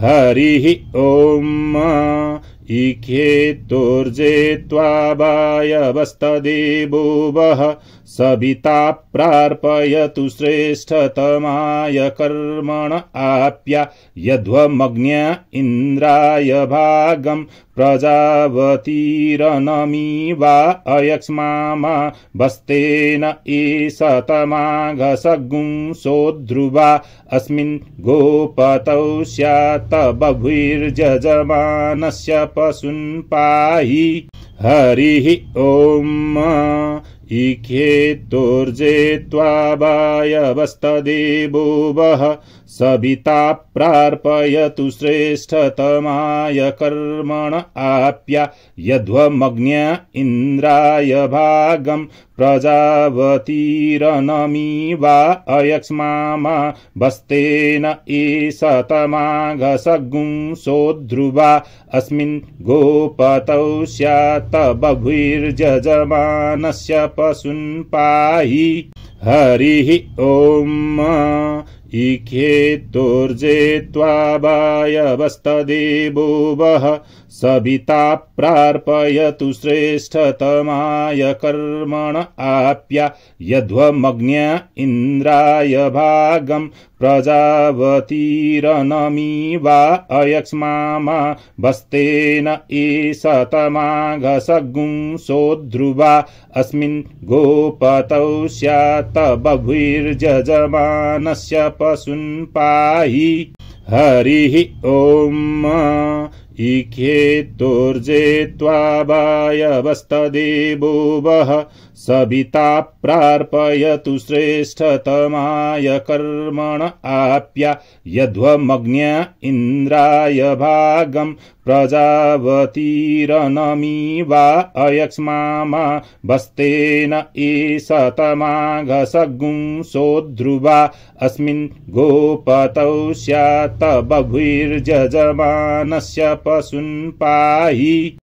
हरिः ॐ इखेतुर्जे त्वावायवस्तदेवो वः सविता प्रार्पयतु श्रेष्ठतमाय कर्मण आप्या यध्वमग्न्य इन्द्राय भागं प्रजावतीरनमीवा अयक्ष्मामा वस्तेन ईशतमाघसगुंसोध्रुवा अस्मिन् गोपतौ स्यात् बभुर्जजमानस्य पशून् पाहि हरिः ॐ इखेतुर्जे त्वावायवस्तदेवो वः सविता प्रार्पयतु श्रेष्ठतमाय कर्मण आप्या यध्वमग्न्य इन्द्राय भागं प्रजावतीरनमीवा अयक्ष्मामा वस्तेन ईशतमाघसगुंसोध्रुवा अस्मिन् गोपतौ स्यात् बभुर्जजमानस्य पशून् पाहि हरिः ॐ इखेतुर्जे त्वावायवस्तदेवो वः सविता प्रार्पयतु श्रेष्ठतमाय कर्मण आप्या यध्वमग्न्य इन्द्राय भागं प्रजावतीरनमीवा अयक्ष्मामा वस्तेन ईशतमाघसगुंसोध्रुवा अस्मिन् गोपतौ स्यात् बभुर्जजमानस्य पशून् पाहि हरिः ॐ इखेतुर्जे त्वावायवस्तदेवो वः सविता प्रार्पयतु श्रेष्ठतमाय कर्मण आप्या यध्वमग्न्य इन्द्राय भागं प्रजावतीरनमीवा अयक्ष्मामा वस्तेन ईशतमाघसगुंसोध्रुवा अस्मिन् गोपतौ स्यात् बभुर्जजमानस्य पशून् पाहि